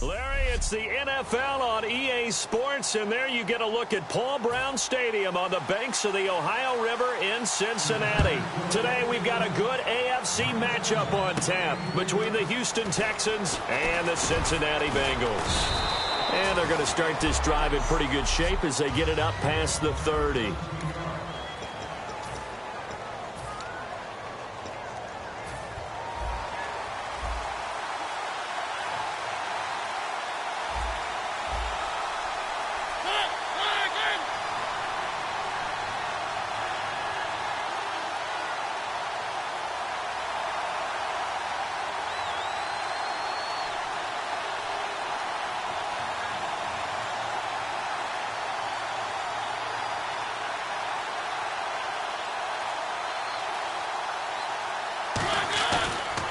Larry, it's the NFL on EA Sports, and there you get a look at Paul Brown Stadium on the banks of the Ohio River in Cincinnati. Today we've got a good AFC matchup on tap between the Houston Texans and the Cincinnati Bengals. And they're going to start this drive in pretty good shape as they get it up past the 30.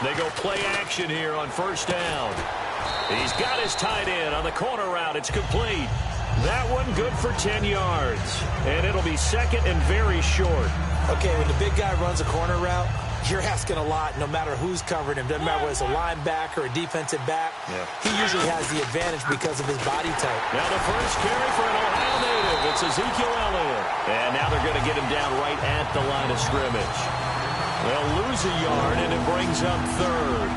They go play action here on first down. He's got his tight end on the corner route. It's complete. That one good for 10 yards. And it'll be second and very short. Okay, when the big guy runs a corner route, you're asking a lot no matter who's covering him. Doesn't matter whether it's a linebacker or a defensive back. Yeah. He usually has the advantage because of his body type. Now the first carry for an Ohio native. It's Ezekiel Elliott. And now they're going to get him down right at the line of scrimmage. They'll lose a yard, and it brings up third.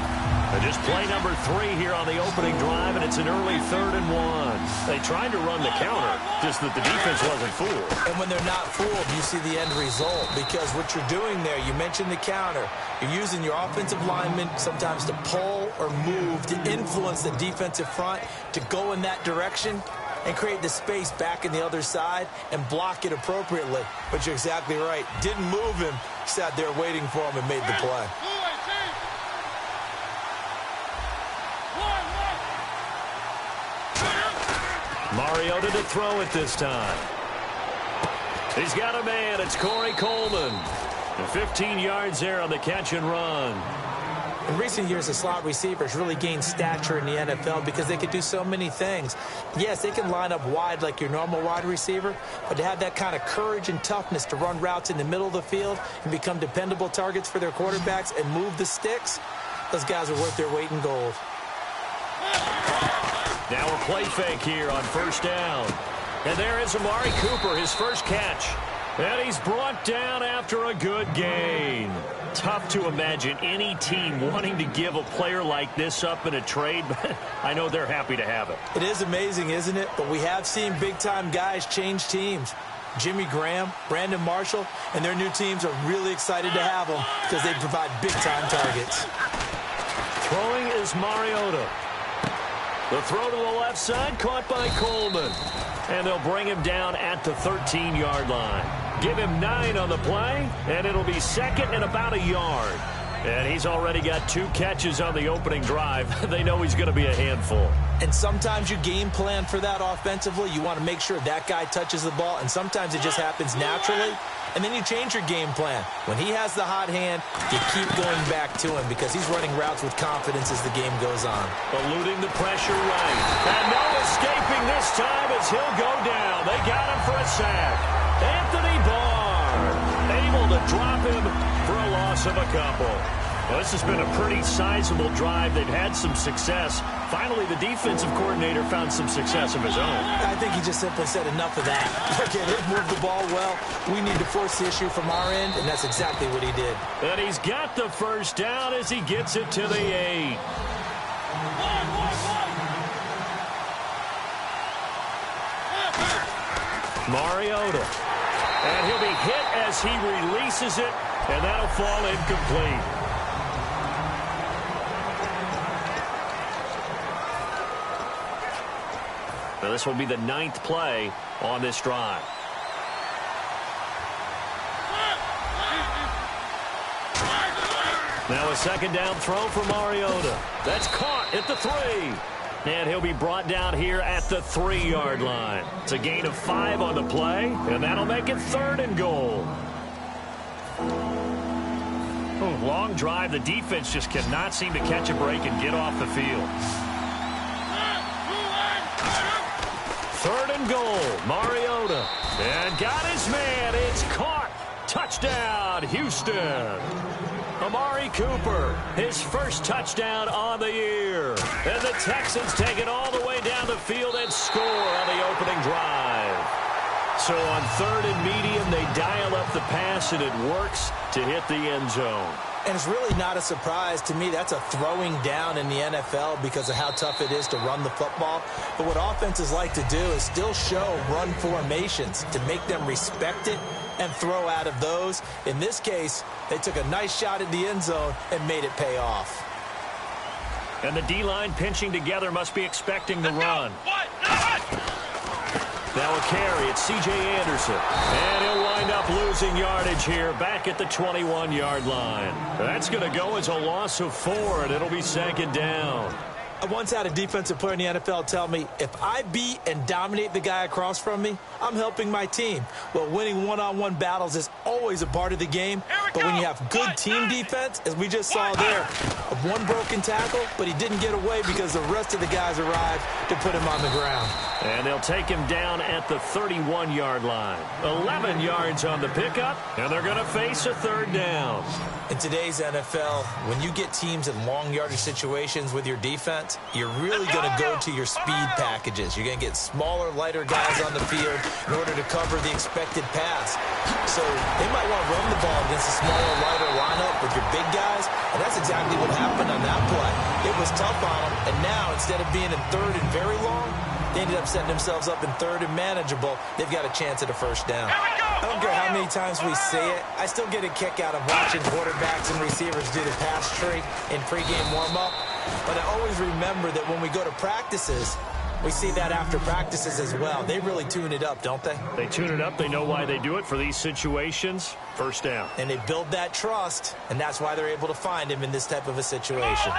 And just play number 3 here on the opening drive, and it's an early 3rd and 1. They tried to run the counter, just that the defense wasn't fooled. And when they're not fooled, you see the end result, because what you're doing there, you mentioned the counter. You're using your offensive linemen sometimes to pull or move to influence the defensive front to go in that direction and create the space back in the other side and block it appropriately. But you're exactly right. Didn't move him. Sat there waiting for him and made the play. Mariota to throw it this time. He's got a man. It's Corey Coleman. And 15 yards there on the catch and run. In recent years, the slot receivers really gained stature in the NFL because they could do so many things. Yes, they can line up wide like your normal wide receiver, but to have that kind of courage and toughness to run routes in the middle of the field and become dependable targets for their quarterbacks and move the sticks, those guys are worth their weight in gold. Now a play fake here on first down. And there is Amari Cooper, his first catch. And he's brought down after a good gain. Tough to imagine any team wanting to give a player like this up in a trade, but I know they're happy to have it. It is amazing, isn't it? But we have seen big-time guys change teams. Jimmy Graham, Brandon Marshall, and their new teams are really excited to have them because they provide big-time targets. Throwing is Mariota. The throw to the left side, caught by Coleman. And they'll bring him down at the 13-yard line. Give him 9 on the play, and it'll be second and about a yard. And he's already got 2 catches on the opening drive. They know he's going to be a handful. And sometimes you game plan for that offensively. You want to make sure that guy touches the ball, and sometimes it just happens naturally. And then you change your game plan. When he has the hot hand, you keep going back to him because he's running routes with confidence as the game goes on. Eluding the pressure right. And no escaping this time as he'll go down. They got him for a sack. Anthony Barr able to drop him for a loss of a couple. Well, this has been a pretty sizable drive. They've had some success. Finally, the defensive coordinator found some success of his own. I think he just simply said enough of that. Okay, they've moved the ball well. We need to force the issue from our end, and that's exactly what he did. And he's got the first down as he gets it to the 8. Mariota. And he'll be hit as he releases it, and that'll fall incomplete. Now this will be the 9th play on this drive. Now a second down throw for Mariota. That's caught at the 3. And he'll be brought down here at the 3-yard line. It's a gain of 5 on the play, and that'll make it 3rd and goal. Long drive. The defense just cannot seem to catch a break and get off the field. 3rd and goal. Mariota. And got his man. It's caught. Touchdown, Houston. Amari Cooper, his first touchdown on the year. And the Texans take it all the way down the field and score on the opening drive. So on 3rd and medium, they dial up the pass, and it works to hit the end zone. And it's really not a surprise to me. That's a throwing down in the NFL because of how tough it is to run the football. But what offenses like to do is still show run formations to make them respect it and throw out of those. In this case, they took a nice shot at the end zone and made it pay off. And the D-line pinching together must be expecting the run. Now a carry, it's C.J. Anderson. And he'll wind up losing yardage here back at the 21-yard line. That's going to go as a loss of 4, and it'll be 2nd down. I once had a defensive player in the NFL tell me, if I beat and dominate the guy across from me, I'm helping my team. Well, winning one-on-one battles is always a part of the game, but when you have good team defense, as we just saw there, one broken tackle, but he didn't get away because the rest of the guys arrived to put him on the ground. And they'll take him down at the 31-yard line. 11 yards on the pickup, and they're going to face a 3rd down. In today's NFL, when you get teams in long yardage situations with your defense, you're really going to go to your speed packages. You're going to get smaller, lighter guys on the field in order to cover the expected pass. So they might want to run the ball against a smaller, lighter lineup with your big guys, and that's exactly what happened on that play. It was tough on them, and now instead of being in 3rd and very long, they ended up setting themselves up in 3rd and manageable. They've got a chance at a 1st down. I don't care how many times we say it, I still get a kick out of watching quarterbacks and receivers do the pass tree in pregame warm-up. But I always remember that when we go to practices, we see that after practices as well. They really tune it up, don't they? They tune it up. They know why they do it for these situations. 1st down. And they build that trust, and that's why they're able to find him in this type of a situation.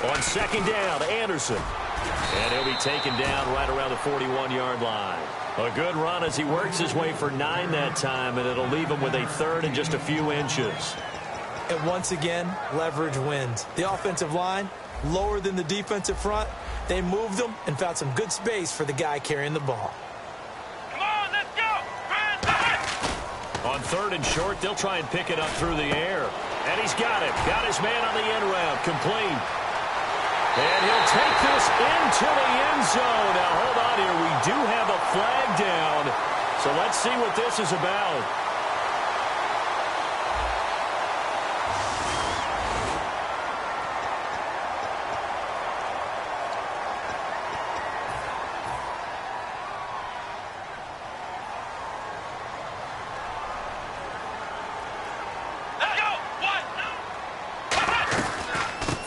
On 2nd down, Anderson. And he'll be taken down right around the 41-yard line. A good run as he works his way for 9 that time, and it'll leave him with a 3rd and just a few inches. And once again, leverage wins. The offensive line, lower than the defensive front. They moved them and found some good space for the guy carrying the ball. Come on, let's go! On 3rd and short, they'll try and pick it up through the air. And he's got it. Got his man on the end route. Complete. And he'll take this into the end zone. Now, hold on here. We do have a flag down. So let's see what this is about.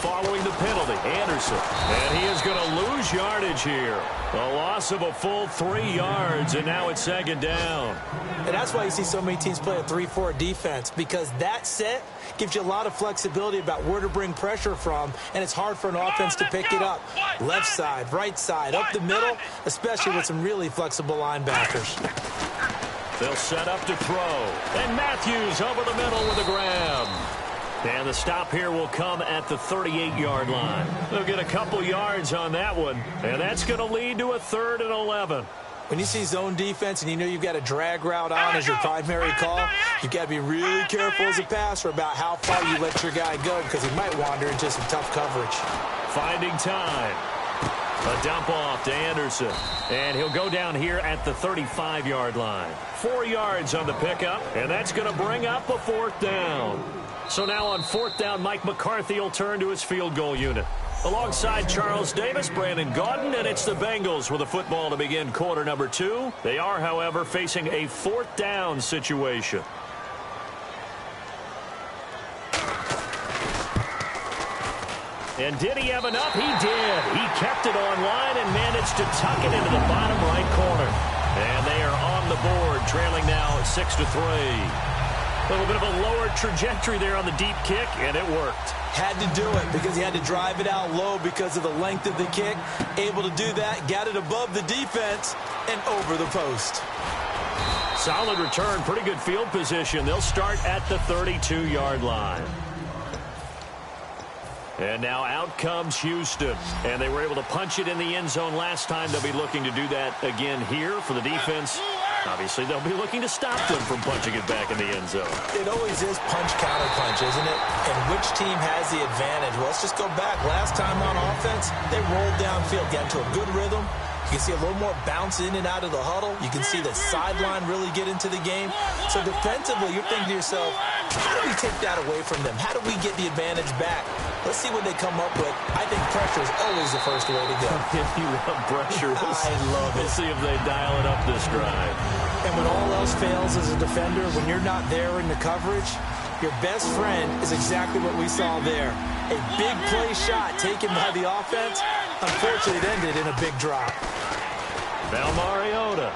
Following the penalty, Anderson. And he is going to lose yardage here. A loss of a full 3 yards, and now it's 2nd down. And that's why you see so many teams play a 3-4 defense, because that set gives you a lot of flexibility about where to bring pressure from, and it's hard for an offense to pick it up. Left side, right side, up the middle, especially with some really flexible linebackers. They'll set up to throw. And Matthews over the middle with a grab. And the stop here will come at the 38-yard line. They'll get a couple yards on that one, and that's going to lead to a 3rd and 11. When you see zone defense and you know you've got a drag route on as your primary call, you've got to be really careful as a passer about how far you let your guy go, because he might wander into some tough coverage. Finding time. A dump off to Anderson. And he'll go down here at the 35-yard line. 4 yards on the pickup, and that's going to bring up a 4th down. So now on 4th down, Mike McCarthy will turn to his field goal unit. Alongside Charles Davis, Brandon Gaudin, and it's the Bengals with the football to begin quarter number 2. They are, however, facing a 4th down situation. And did he have enough? He did. He kept it online and managed to tuck it into the bottom right corner. And they are on the board, trailing now 6-3. A little bit of a lower trajectory there on the deep kick, and it worked. Had to do it because he had to drive it out low because of the length of the kick. Able to do that, got it above the defense and over the post. Solid return, pretty good field position. They'll start at the 32-yard line. And now out comes Houston. And they were able to punch it in the end zone last time. They'll be looking to do that again here for the defense. Obviously, they'll be looking to stop them from punching it back in the end zone. It always is punch-counter-punch, isn't it? And which team has the advantage? Well, let's just go back. Last time on offense, they rolled downfield, got into a good rhythm. You can see a little more bounce in and out of the huddle. You can see the sideline really get into the game. So defensively, you're thinking to yourself, how do we take that away from them? How do we get the advantage back? Let's see what they come up with. I think pressure is always the first way to go. If you love pressure, I love it. We'll see if they dial it up this drive. And when all else fails as a defender, when you're not there in the coverage, your best friend is exactly what we saw there. A big play shot taken by the offense. Unfortunately, it ended in a big drop. Now Mariota.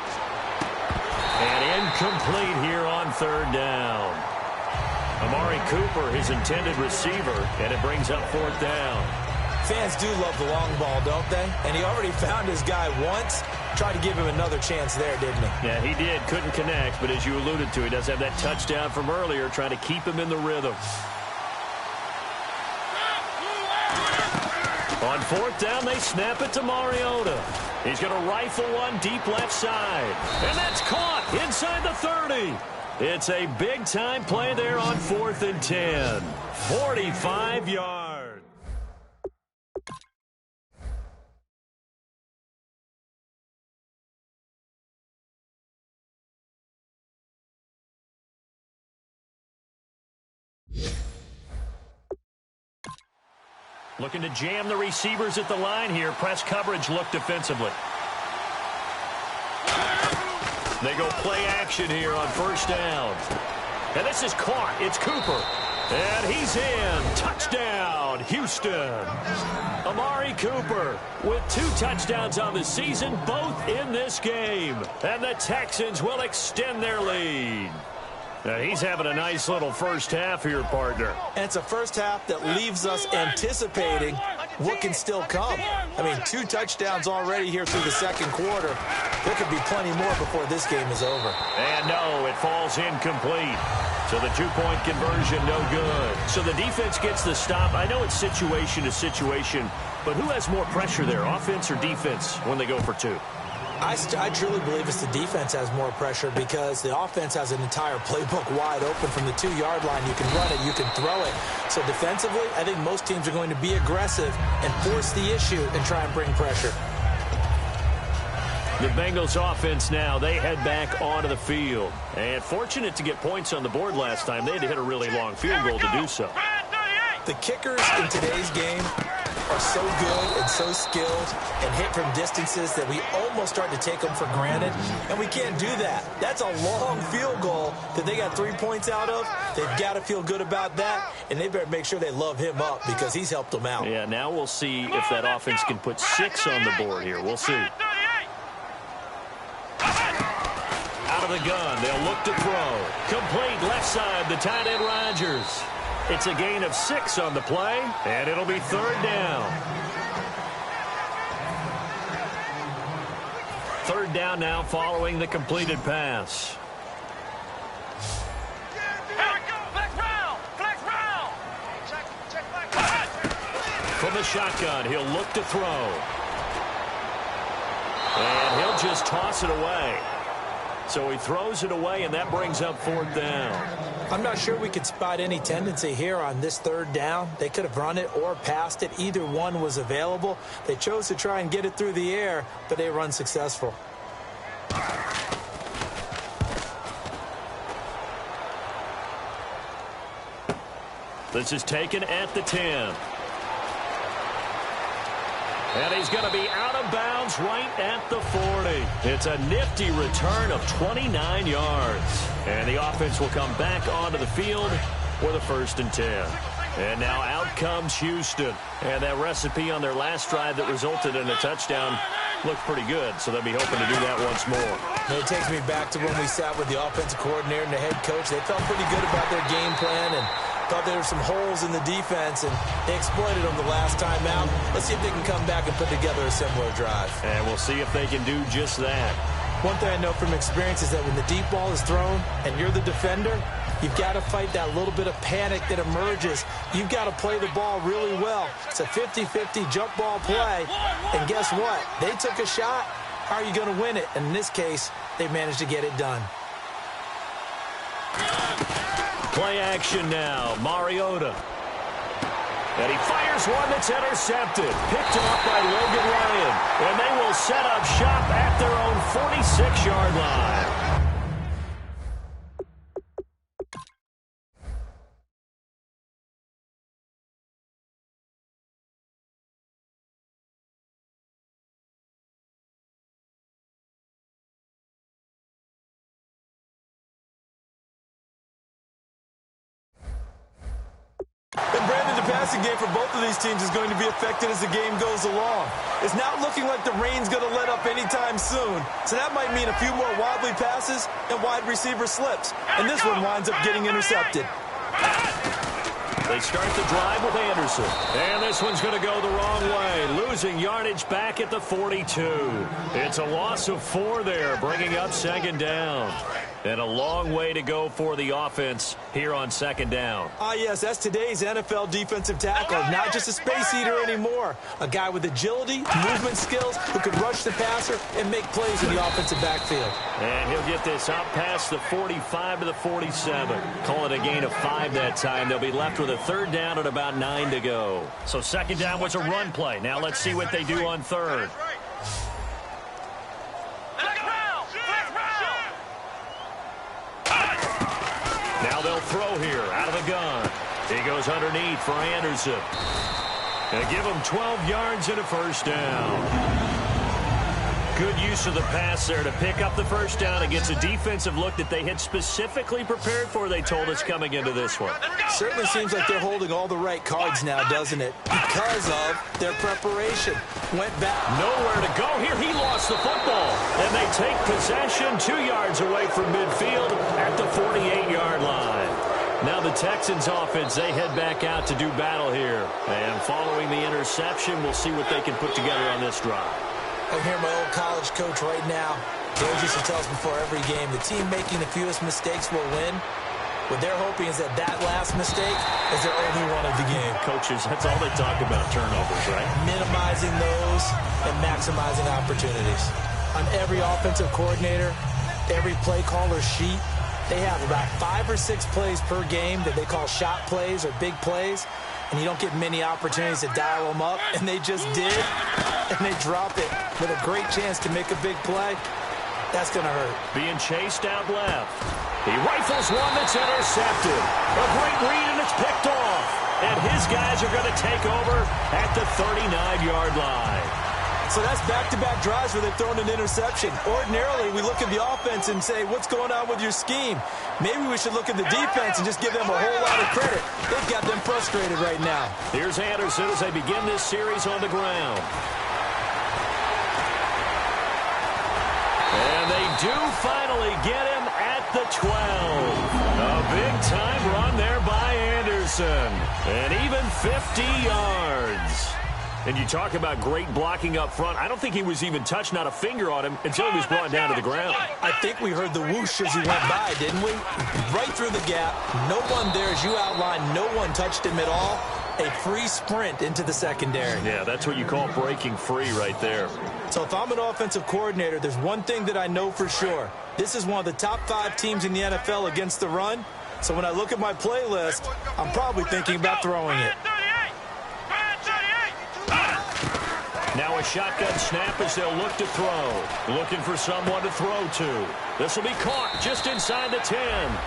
And incomplete here on third down. Amari Cooper, his intended receiver, and it brings up fourth down. Fans do love the long ball, don't they? And he already found his guy once. Tried to give him another chance there, didn't he? Yeah, he did. Couldn't connect, but as you alluded to, he does have that touchdown from earlier, trying to keep him in the rhythm. On fourth down, they snap it to Mariota. He's going to rifle one deep left side. And that's caught inside the 30. It's a big-time play there on 4th and 10. 45 yards. Looking to jam the receivers at the line here. Press coverage look defensively. They go play action here on first down. And this is caught. It's Cooper. And he's in. Touchdown, Houston. Amari Cooper with 2 touchdowns on the season, both in this game. And the Texans will extend their lead. Now he's having a nice little first half here, partner. And it's a first half that leaves us anticipating what can still come. I mean, 2 touchdowns already here through the second quarter. There could be plenty more before this game is over. And no, it falls incomplete. So the 2-point conversion, no good. So the defense gets the stop. I know it's situation to situation, but who has more pressure there, offense or defense, when they go for 2? I truly believe it's the defense has more pressure because the offense has an entire playbook wide open from the 2-yard line. You can run it, you can throw it. So defensively, I think most teams are going to be aggressive and force the issue and try and bring pressure. The Bengals offense now, they head back onto the field. And fortunate to get points on the board last time. They had to hit a really long field goal to do so. The kickers in today's game are so good and so skilled and hit from distances that we almost start to take them for granted, and we can't do that. That's a long field goal that they got 3 points out of. They've got to feel good about that, and they better make sure they love him up because he's helped them out. Yeah, now we'll see if that offense can put 6 on the board here. We'll see. Out of the gun, they'll look to throw. Complete left side, the tight end Rodgers. It's a gain of 6 on the play, and it'll be third down. Third down now following the completed pass. From the shotgun, he'll look to throw. And he'll just toss it away. So he throws it away, and that brings up fourth down. I'm not sure we could spot any tendency here on this third down. They could have run it or passed it. Either one was available. They chose to try and get it through the air, but they were unsuccessful. This is taken at the 10. And he's going to be out of bounds right at the 40. It's a nifty return of 29 yards. And the offense will come back onto the field with a 1st and 10. And now out comes Houston. And that recipe on their last drive that resulted in a touchdown looked pretty good, so they'll be hoping to do that once more. And it takes me back to when we sat with the offensive coordinator and the head coach. They felt pretty good about their game plan and thought there were some holes in the defense, and they exploited them the last time out. Let's see if they can come back and put together a similar drive. And we'll see if they can do just that. One thing I know from experience is that when the deep ball is thrown and you're the defender, you've got to fight that little bit of panic that emerges. You've got to play the ball really well. It's a 50-50 jump ball play. And guess what? They took a shot. How are you going to win it? And in this case, they managed to get it done. Play action now. Mariota. And he fires one that's intercepted. Picked off by Logan Ryan. And they will set up shop at their own 46-yard line. And Brandon, the passing game for both of these teams is going to be affected as the game goes along. It's not looking like the rain's going to let up anytime soon. So that might mean a few more wobbly passes and wide receiver slips. And this one winds up getting intercepted. They start the drive with Anderson. And this one's going to go the wrong way. Losing yardage back at the 42. It's a loss of 4 there, bringing up second down. And a long way to go for the offense here on second down. Ah, yes, that's today's NFL defensive tackle. Not just a space eater anymore. A guy with agility, movement skills, who can rush the passer and make plays in the offensive backfield. And he'll get this out past the 45 to the 47. Call it a gain of 5 that time. They'll be left with a third down and about 9 to go. So second down was a run play. Now let's see what they do on third. Now they'll throw here out of the gun. He goes underneath for Anderson. And give him 12 yards and a first down. Good use of the pass there to pick up the first down against a defensive look that they had specifically prepared for, they told us, coming into this one. Certainly seems like they're holding all the right cards now, doesn't it? Because of their preparation. Went back. Nowhere to go here. He lost the football. And they take possession 2 yards away from midfield at the 48-yard line. Now the Texans offense, they head back out to do battle here. And following the interception, we'll see what they can put together on this drive. I hear my old college coach right now. He always used to tell us before every game, the team making the fewest mistakes will win. What they're hoping is that last mistake is their only one of the game. Coaches, that's all they talk about, turnovers, right? Minimizing those and maximizing opportunities. On every offensive coordinator, every play caller sheet, they have about 5 or 6 plays per game that they call shot plays or big plays. And you don't get many opportunities to dial them up, and they just did, and they drop it with a great chance to make a big play. That's going to hurt. Being chased out left. He rifles one that's intercepted. A great read, and it's picked off. And his guys are going to take over at the 39-yard line. So that's back-to-back drives where they've thrown an interception. Ordinarily, we look at the offense and say, what's going on with your scheme? Maybe we should look at the defense and just give them a whole lot of credit. They've got them frustrated right now. Here's Anderson as they begin this series on the ground. And they do finally get him at the 12. A big-time run there by Anderson. And even 50 yards. And you talk about great blocking up front. I don't think he was even touched, not a finger on him, until he was brought down to the ground. I think we heard the whoosh as he went by, didn't we? Right through the gap. No one there, as you outlined, no one touched him at all. A free sprint into the secondary. Yeah, that's what you call breaking free right there. So if I'm an offensive coordinator, there's one thing that I know for sure. This is one of the top 5 teams in the NFL against the run. So when I look at my playlist, I'm probably thinking about throwing it. Now a shotgun snap as they'll look to throw. Looking for someone to throw to. This will be caught just inside the 10.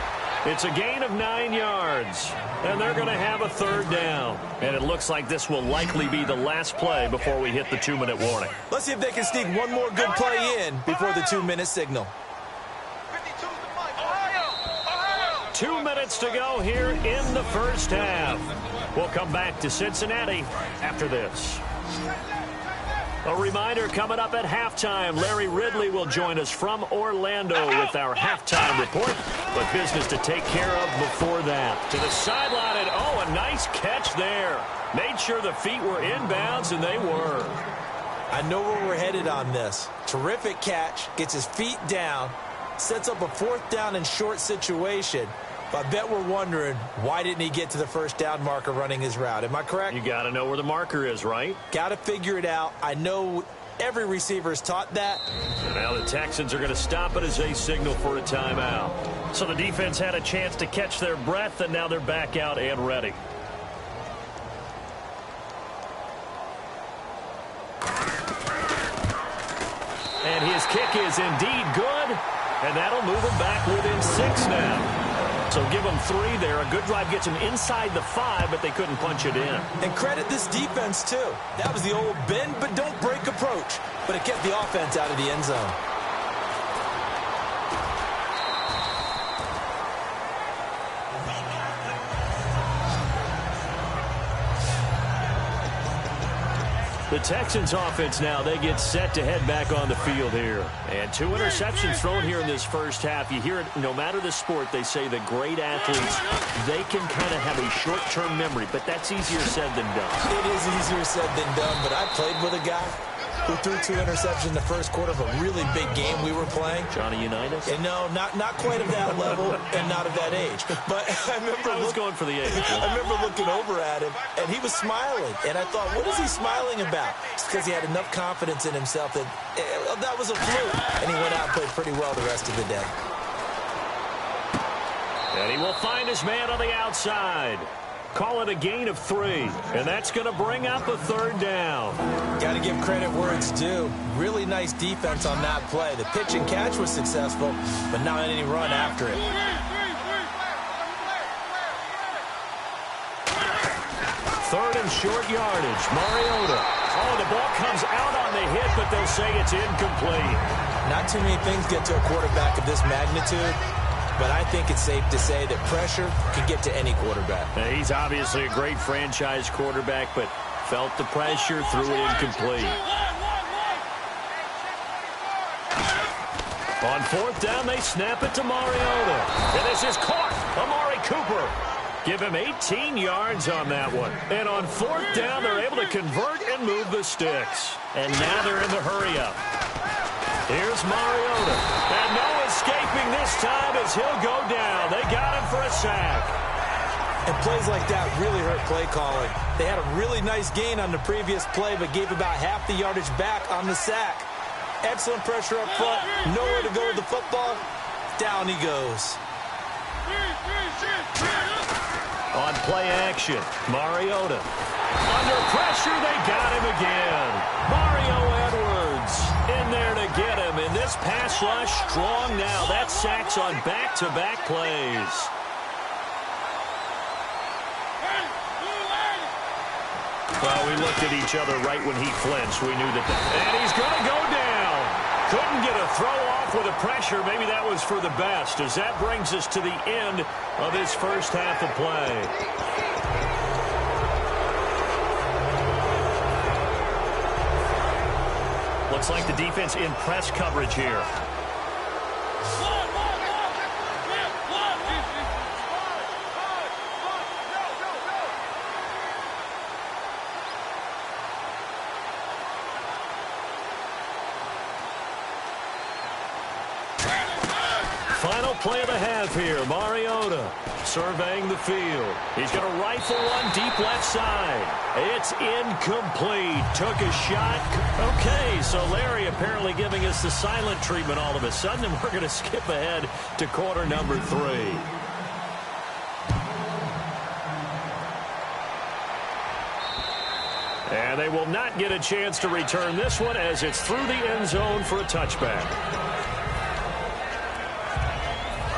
It's a gain of 9 yards. And they're going to have a third down. And it looks like this will likely be the last play before we hit the 2-minute warning. Let's see if they can sneak one more good play in before the 2-minute signal. 2 minutes to go here in the first half. We'll come back to Cincinnati after this. A reminder coming up at halftime. Larry Ridley will join us from Orlando with our halftime report. But business to take care of before that. To the sideline, and oh, a nice catch there. Made sure the feet were inbounds, and they were. I know where we're headed on this. Terrific catch, gets his feet down, sets up a fourth down and short situation. But I bet we're wondering, why didn't he get to the first down marker running his route? Am I correct? You got to know where the marker is, right? Got to figure it out. I know every receiver is taught that. So now the Texans are going to stop it as they signal for a timeout. So the defense had a chance to catch their breath, and now they're back out and ready. And his kick is indeed good, and that'll move him back within 6 now. So give them 3 there. A good drive gets them inside the 5, but they couldn't punch it in. And credit this defense, too. That was the old bend but don't break approach, but it kept the offense out of the end zone. The Texans offense now, they get set to head back on the field here. And 2 interceptions thrown here in this first half. You hear it, no matter the sport, they say the great athletes, they can kind of have a short-term memory, but that's easier said than done. It is easier said than done, but I played with a guy who threw 2 interceptions in the first quarter of a really big game we were playing. Johnny Unitas? And no, not quite of that level and not of that age. But I was going for the age. I remember looking over at him, and he was smiling. And I thought, what is he smiling about? It's because he had enough confidence in himself that that was a fluke. And he went out and played pretty well the rest of the day. And he will find his man on the outside. Call it a gain of 3, and that's going to bring up a 3rd down. Got to give credit where it's due. Really nice defense on that play. The pitch and catch was successful, but not any run after it. 3rd and short yardage. Mariota. Oh, the ball comes out on the hit, but they'll say it's incomplete. Not too many things get to a quarterback of this magnitude. But I think it's safe to say that pressure can get to any quarterback. Now, he's obviously a great franchise quarterback, but felt the pressure, threw it incomplete. On 4th down, they snap it to Mariota. And this is caught. Amari Cooper. Give him 18 yards on that one. And on 4th down, they're able to convert and move the sticks. And now they're in the hurry-up. Here's Mariota. And no escaping this time as he'll go down. They got him for a sack. And plays like that really hurt play calling. They had a really nice gain on the previous play, but gave about half the yardage back on the sack. Excellent pressure up front. Nowhere to go with the football. Down he goes. On play action, Mariota. Under pressure, they got him again. Mario Edwards in there to get him. And this pass rush strong now. That sacks on back-to-back plays. Well, we looked at each other right when he flinched. We knew that. And he's going to go down. Couldn't get a throw off with the pressure. Maybe that was for the best, as that brings us to the end of this first half of play. Looks like the defense in press coverage here. Final play of the half here. Mariota surveying the field. He's going to rifle one deep left side. It's incomplete. Took a shot. Okay, so Larry apparently giving us the silent treatment all of a sudden, and we're going to skip ahead to quarter number 3. And they will not get a chance to return this one as it's through the end zone for a touchback.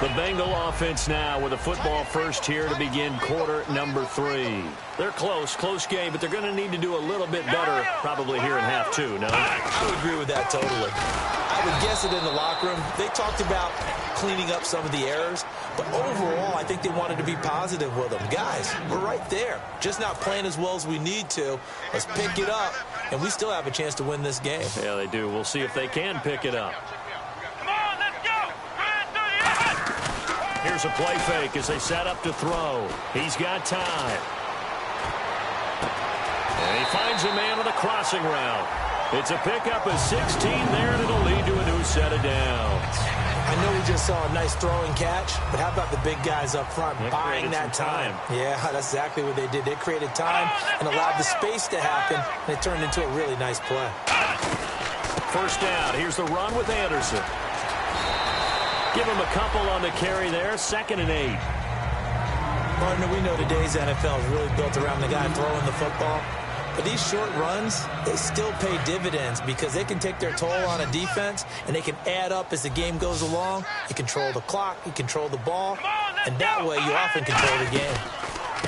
The Bengal offense now with a football first here to begin quarter number 3. They're close game, but they're going to need to do a little bit better probably here in half 2, no? I would agree with that totally. I would guess it in the locker room. They talked about cleaning up some of the errors, but overall I think they wanted to be positive with them. Guys, we're right there. Just not playing as well as we need to. Let's pick it up and we still have a chance to win this game. Yeah, they do. We'll see if they can pick it up. Come on, let's go. Here's a play fake as they set up to throw. He's got time. And he finds a man on the crossing route. It's a pickup of 16 there, and it'll lead to a new set of downs. I know we just saw a nice throwing catch, but how about the big guys up front buying that time? Yeah, that's exactly what they did. They created time and allowed the space to happen, and it turned into a really nice play. First down. Here's the run with Anderson. Give him a couple on the carry there. 2nd and 8. Partner, we know today's NFL is really built around the guy throwing the football. But these short runs, they still pay dividends because they can take their toll on a defense, and they can add up as the game goes along. You control the clock, you control the ball, and that way you often control the game.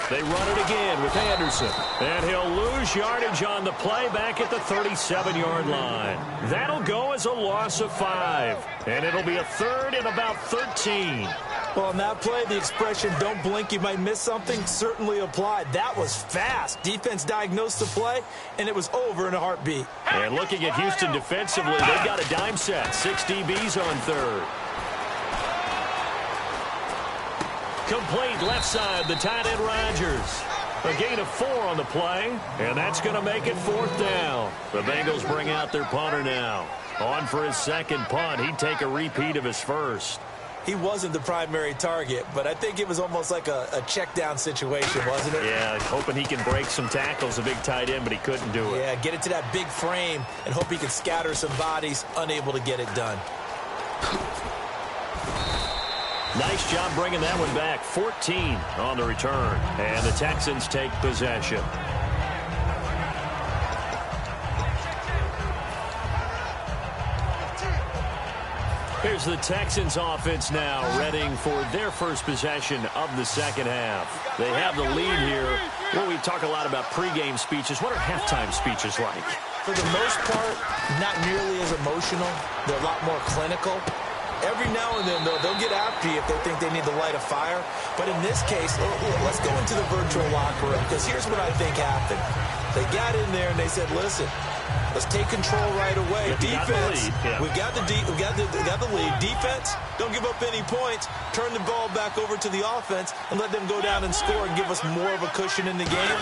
They run it again with Anderson. And he'll lose yardage on the play back at the 37-yard line. That'll go as a loss of 5. And it'll be a 3rd and about 13. Well, on that play, the expression, don't blink, you might miss something, certainly applied. That was fast. Defense diagnosed the play, and it was over in a heartbeat. And looking at Houston defensively, they've got a dime set. 6 DBs on 3rd. Complete left side, the tight end Rodgers. A gain of 4 on the play, and that's going to make it 4th down. The Bengals bring out their punter now. On for his 2nd punt. He'd take a repeat of his first. He wasn't the primary target, but I think it was almost like a check down situation, wasn't it? Yeah, hoping he can break some tackles, a big tight end, but he couldn't do it. Yeah, get it to that big frame and hope he can scatter some bodies, unable to get it done. Nice job bringing that one back. 14 on the return, and the Texans take possession. Here's the Texans offense now, readying for their first possession of the 2nd half. They have the lead here. Well, we talk a lot about pregame speeches. What are halftime speeches like? For the most part, not nearly as emotional. They're a lot more clinical. Every now and then, though, they'll get after you if they think they need to light a fire. But in this case, let's go into the virtual locker room, because here's what I think happened. They got in there and they said, listen, let's take control right away. Defense, we've got the lead. Defense, don't give up any points. Turn the ball back over to the offense and let them go down and score and give us more of a cushion in the game.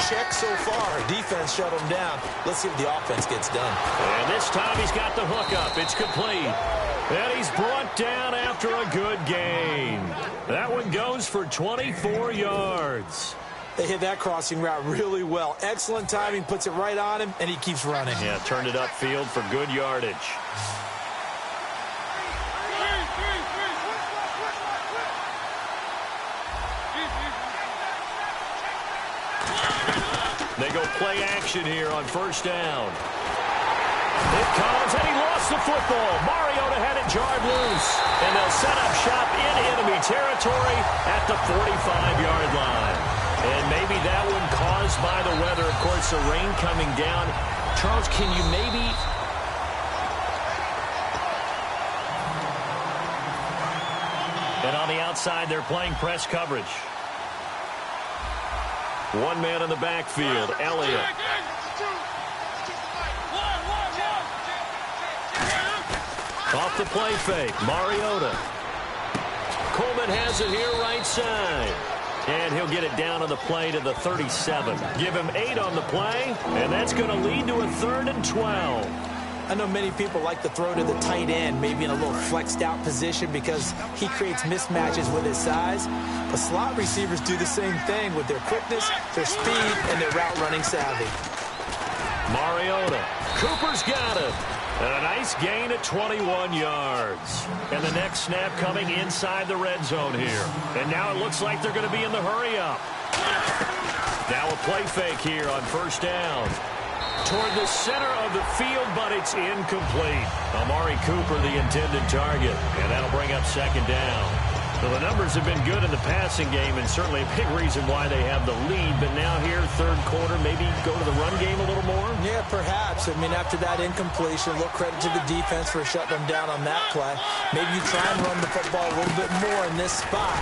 Check so far. Defense shut them down. Let's see what the offense gets done. And this time he's got the hookup. It's complete. And he's brought down after a good gain. That one goes for 24 yards. They hit that crossing route really well. Excellent timing, puts it right on him, and he keeps running. Yeah, turned it upfield for good yardage. They go play action here on 1st down. It comes, and he lost the football. Mariota had it jarred loose. And they'll set up shop in enemy territory at the 45-yard line. And maybe that one caused by the weather. Of course, the rain coming down. Charles, can you maybe... And on the outside, they're playing press coverage. One man in the backfield, Elliott. Off the play fake, Mariota. Coleman has it here right side. And he'll get it down on the play to the 37. Give him 8 on the play, and that's going to lead to a 3rd and 12. I know many people like to throw to the tight end, maybe in a little flexed out position because he creates mismatches with his size. But slot receivers do the same thing with their quickness, their speed, and their route running savvy. Mariota. Cooper's got it. And a nice gain at 21 yards. And the next snap coming inside the red zone here. And now it looks like they're going to be in the hurry-up. Now a play fake here on 1st down. Toward the center of the field, but it's incomplete. Amari Cooper, the intended target. And that'll bring up 2nd down. Well, the numbers have been good in the passing game, and certainly a big reason why they have the lead. But now here, third quarter, maybe go to the run game a little more? Yeah, perhaps. I mean, after that incompletion, a little credit to the defense for shutting them down on that play. Maybe you try and run the football a little bit more in this spot.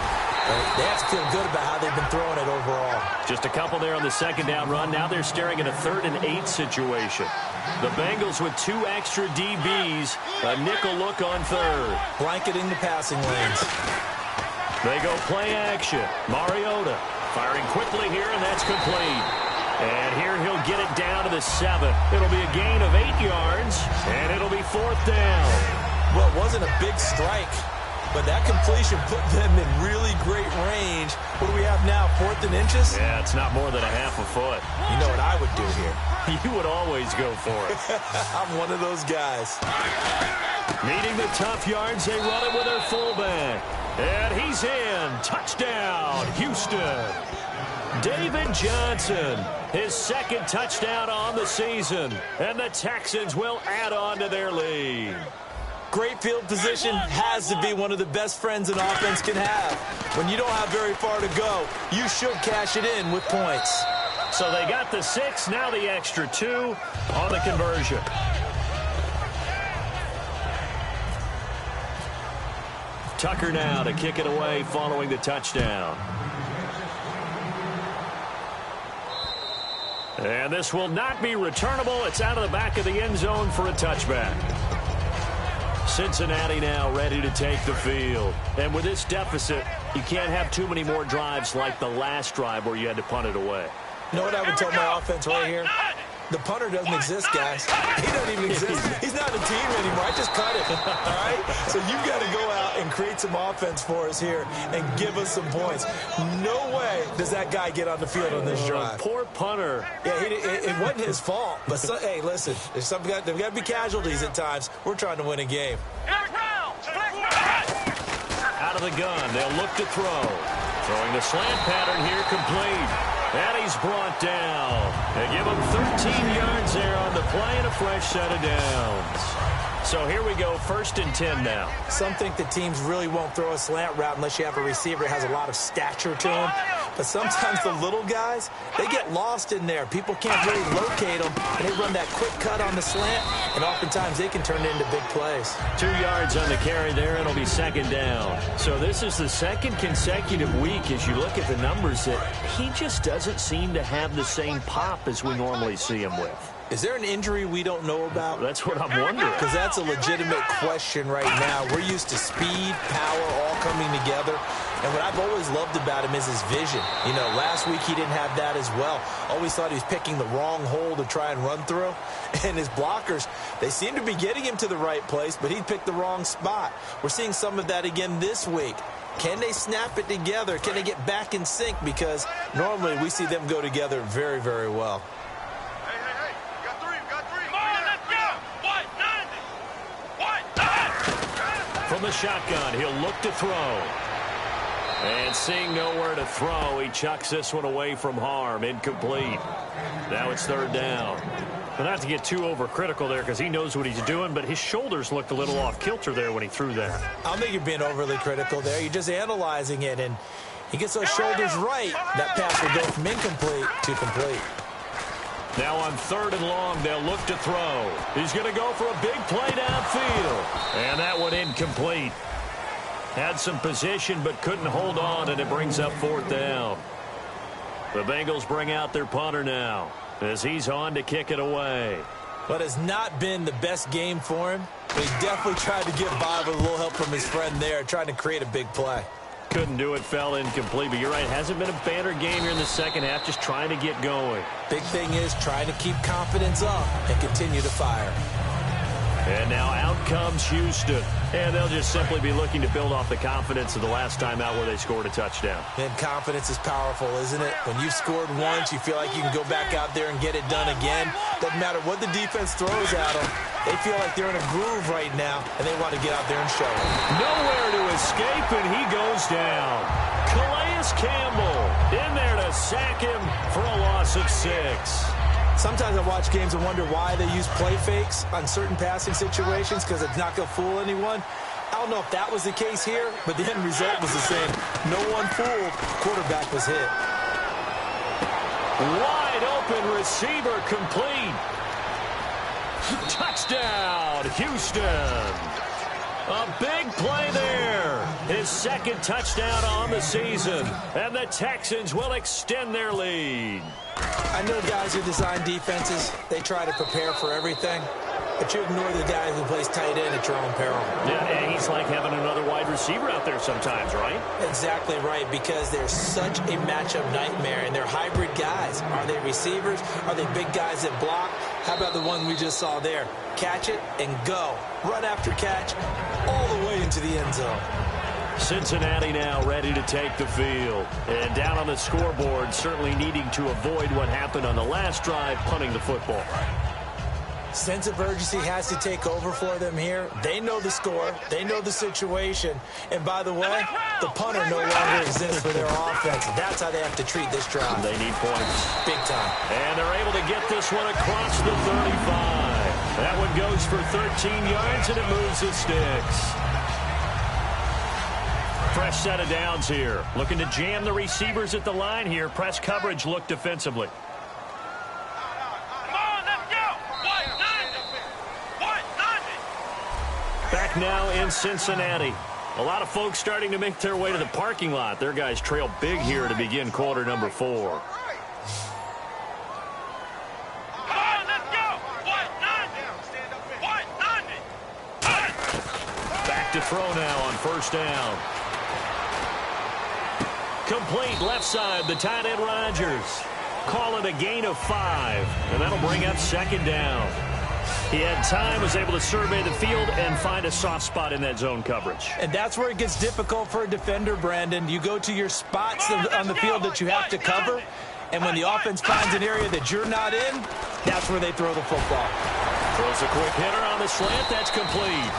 They have to feel good about how they've been throwing it overall. Just a couple there on the second down run. Now they're staring at a 3rd and 8 situation. The Bengals with 2 extra DBs. A nickel look on 3rd. Blanketing the passing lanes. They go play action. Mariota firing quickly here, and that's complete. And here he'll get it down to the 7. It'll be a gain of 8 yards, and it'll be 4th down. Well, it wasn't a big strike, but that completion put them in really great range. What do we have now, 4th and inches? Yeah, it's not more than a half a foot. You know what I would do here? You would always go for it. I'm one of those guys. Needing the tough yards, they run it with their fullback. And he's in. Touchdown, Houston. David Johnson, his 2nd touchdown on the season. And the Texans will add on to their lead. Great field position has to be one of the best friends an offense can have. When you don't have very far to go, you should cash it in with points. So they got the 6, now the extra 2 on the conversion. Tucker now to kick it away following the touchdown. And this will not be returnable. It's out of the back of the end zone for a touchback. Cincinnati now ready to take the field. And with this deficit, you can't have too many more drives like the last drive where you had to punt it away. You know what I would tell my offense right here? The punter doesn't exist, guys. He doesn't even exist. He's not a team anymore. I just cut it, all right? So you've got to go out and create some offense for us here and give us some points. No way does that guy get on the field on this drive. Poor punter. Yeah, it wasn't his fault. But, hey, listen, there's got to be casualties at times. We're trying to win a game. Out of the gun, they'll look to throw. Throwing the slant pattern here complete. And he's brought down. They give him 13 yards there on the play and a fresh set of downs. So here we go, 1st and 10 now. Some think the teams really won't throw a slant route unless you have a receiver that has a lot of stature to him. But sometimes the little guys, they get lost in there. People can't really locate them, and they run that quick cut on the slant, and oftentimes they can turn it into big plays. 2 yards on the carry there, and it'll be 2nd down. So this is the 2nd consecutive week as you look at the numbers that he just doesn't seem to have the same pop as we normally see him with. Is there an injury we don't know about? That's what I'm wondering. Because that's a legitimate question right now. We're used to speed, power, all coming together. And what I've always loved about him is his vision. You know, last week he didn't have that as well. Always thought he was picking the wrong hole to try and run through. And his blockers, they seem to be getting him to the right place, but he picked the wrong spot. We're seeing some of that again this week. Can they snap it together? Can they get back in sync? Because normally we see them go together very, very well. From the shotgun, he'll look to throw. And seeing nowhere to throw, he chucks this one away from harm. Incomplete. Now it's 3rd down. But not to get too overcritical there because he knows what he's doing, but his shoulders looked a little off kilter there when he threw that. I don't think you're being overly critical there. You're just analyzing it, and he gets those shoulders right. That pass will go from incomplete to complete. Now on 3rd and long, they'll look to throw. He's going to go for a big play downfield. And that one incomplete. Had some position but couldn't hold on, and it brings up 4th down. The Bengals bring out their punter now as he's on to kick it away. But it's not been the best game for him. But he definitely tried to get by with a little help from his friend there, trying to create a big play. Couldn't do it, fell incomplete. But you're right, hasn't been a banner game here in the second half, just trying to get going. Big thing is trying to keep confidence up and continue to fire. And now out comes Houston. And they'll just simply be looking to build off the confidence of the last time out where they scored a touchdown. And confidence is powerful, isn't it? When you've scored once, you feel like you can go back out there and get it done again. Doesn't matter what the defense throws at them. They feel like they're in a groove right now, and they want to get out there and show it. Nowhere to escape, and he goes down. Calais Campbell in there to sack him for a loss of 6. Sometimes I watch games and wonder why they use play fakes on certain passing situations because it's not going to fool anyone. I don't know if that was the case here, but the end result was the same. No one fooled. Quarterback was hit. Wide open receiver complete. Touchdown, Houston. A big play there. His second touchdown on the season. And the Texans will extend their lead. I know guys who design defenses, they try to prepare for everything. But you ignore the guy who plays tight end at your own peril. Yeah, and he's like having another wide receiver out there sometimes, right? Exactly right, because they're such a matchup nightmare, and they're hybrid guys. Are they receivers? Are they big guys that block? How about the one we just saw there? Catch it and go. Run after catch all the way into the end zone. Cincinnati now ready to take the field. And down on the scoreboard, certainly needing to avoid what happened on the last drive, punting the football. Sense of urgency has to take over for them here. They know the score. They know the situation. And by the way, the punter no longer exists for their offense. That's how they have to treat this drive. They need points. Big time. And they're able to get this one across the 35. That one goes for 13 yards, and it moves the sticks. Fresh set of downs here. Looking to jam the receivers at the line here. Press coverage look defensively. Back now in Cincinnati. A lot of folks starting to make their way to the parking lot. Their guys trail big here to begin quarter number 4. Back to throw now on first down. Complete left side, the tight end Rodgers. Call it a gain of 5, and that'll bring up second down. He had time, was able to survey the field and find a soft spot in that zone coverage. And that's where it gets difficult for a defender, Brandon. You go to your spots on the field that you have to cover, and when the offense finds an area that you're not in, that's where they throw the football. Throws a quick hitter on the slant. That's complete.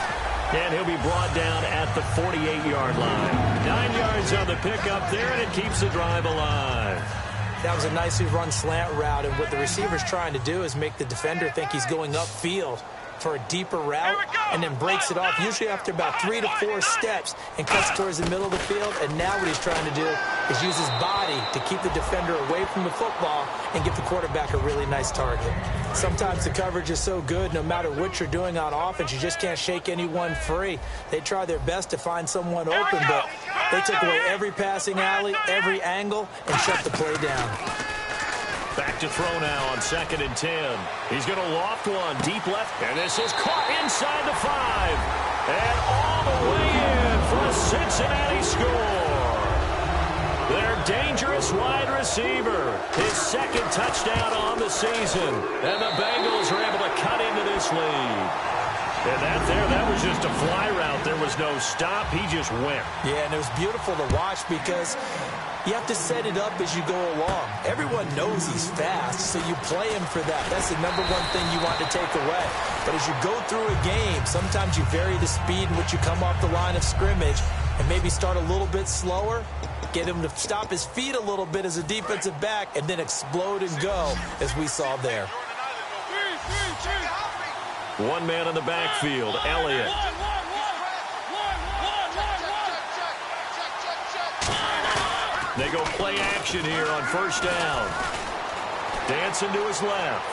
And he'll be brought down at the 48-yard line. 9 yards on the pickup there, and it keeps the drive alive. That was a nicely run slant route, and what the receiver's trying to do is make the defender think he's going upfield for a deeper route and then breaks it off, usually after about 3 to 4 steps, and cuts towards the middle of the field. And now what he's trying to do is use his body to keep the defender away from the football and give the quarterback a really nice target. Sometimes the coverage is so good, no matter what you're doing on offense, you just can't shake anyone free. They try their best to find someone open, but they took away every passing alley, every angle, and shut the play down. Back to throw now on 2nd and 10. He's going to loft one deep left, and this is caught inside the 5. And all the way in for a Cincinnati score. Their dangerous wide receiver. His second touchdown on the season. And the Bengals are able to cut into this lead. And that was just a fly route. There was no stop. He just went. Yeah, and it was beautiful to watch because you have to set it up as you go along. Everyone knows he's fast, so you play him for that. That's the number one thing you want to take away. But as you go through a game, sometimes you vary the speed in which you come off the line of scrimmage and maybe start a little bit slower, get him to stop his feet a little bit as a defensive back, and then explode and go, as we saw there. One man in the backfield, Elliott. They go play action here on first down. Dancing to his left.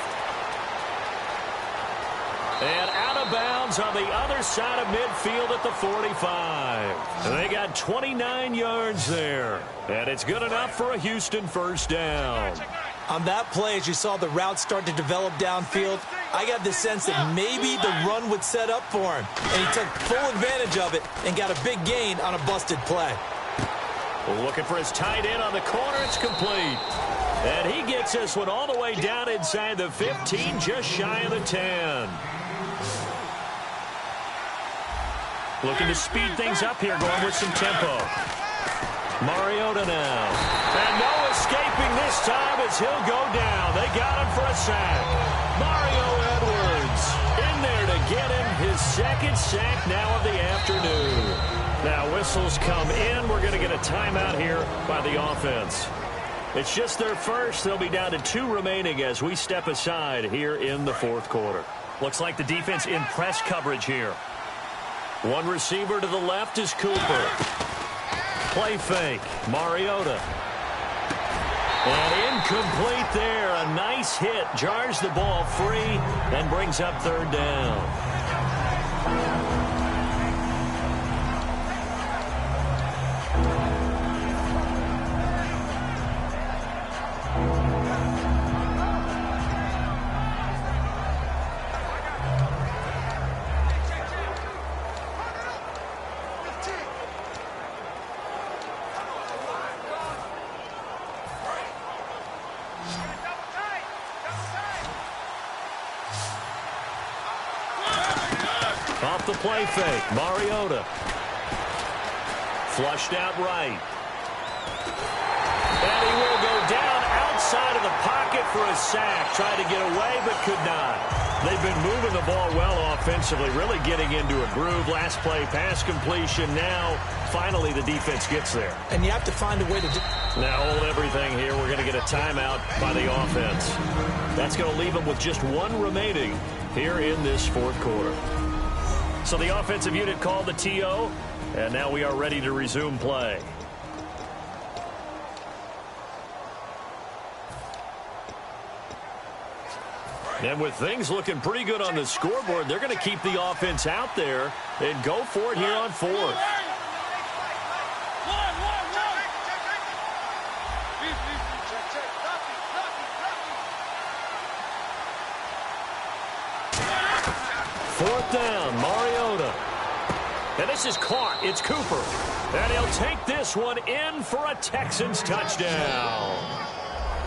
And out of bounds on the other side of midfield at the 45. And they got 29 yards there. And it's good enough for a Houston first down. On that play, as you saw the route start to develop downfield, I got the sense that maybe the run would set up for him. And he took full advantage of it and got a big gain on a busted play. Looking for his tight end on the corner. It's complete. And he gets this one all the way down inside the 15, just shy of the 10. Looking to speed things up here, going with some tempo. Mariota now. And no escaping this time as he'll go down. They got him for a sack. Mario Edwards in there to get him his second sack now of the afternoon. Now whistles come in. We're going to get a timeout here by the offense. It's just their first. They'll be down to 2 remaining as we step aside here in the fourth quarter. Looks like the defense in press coverage here. One receiver to the left is Cooper. Play fake. Mariota. And incomplete there. A nice hit. Jars the ball free and brings up third down. Off the play fake, Mariota. Flushed out right. And he will go down outside of the pocket for a sack. Tried to get away, but could not. They've been moving the ball well offensively, really getting into a groove. Last play, pass completion. Now, finally, the defense gets there. And you have to find a way to do. Now hold everything here. We're going to get a timeout by the offense. That's going to leave them with just one remaining here in this fourth quarter. So the offensive unit called the TO, and now we are ready to resume play. And with things looking pretty good on the scoreboard, they're going to keep the offense out there and go for it here on fourth. Fourth down, Mariota. And this is caught. It's Cooper. And he'll take this one in for a Texans touchdown.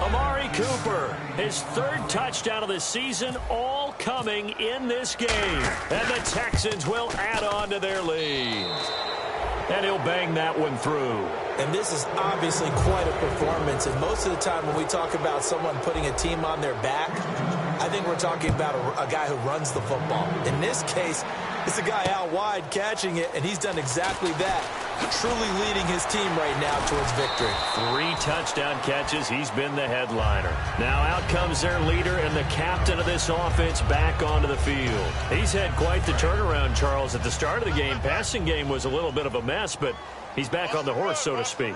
Amari Cooper, his third touchdown of the season, all coming in this game. And the Texans will add on to their lead. And he'll bang that one through. And this is obviously quite a performance. And most of the time when we talk about someone putting a team on their back, I think we're talking about a guy who runs the football. In this case, it's a guy out wide catching it, and he's done exactly that, truly leading his team right now towards victory. 3 touchdown catches. He's been the headliner. Now out comes their leader and the captain of this offense back onto the field. He's had quite the turnaround, Charles. At the start of the game, passing game was a little bit of a mess, but he's back on the horse, so to speak.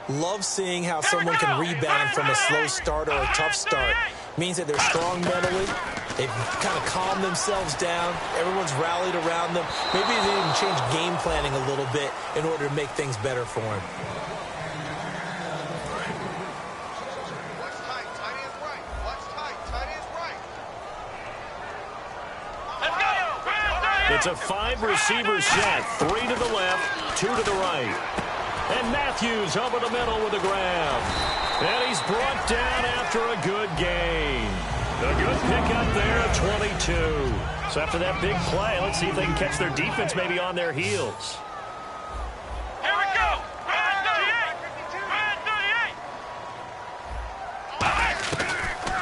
Love seeing how someone can rebound from a slow start or a tough start. Means that they're strong mentally. They've kind of calmed themselves down. Everyone's rallied around them. Maybe they even change game planning a little bit in order to make things better for them. Watch tight. Tight is right. Watch tight. Tight is right. Let's go. It's a 5-receiver set. 3 to the left, 2 to the right. And Matthews over the middle with a grab. And he's brought down after a good gain. A good pickup there at 22. So after that big play, let's see if they can catch their defense maybe on their heels. Here we go. Red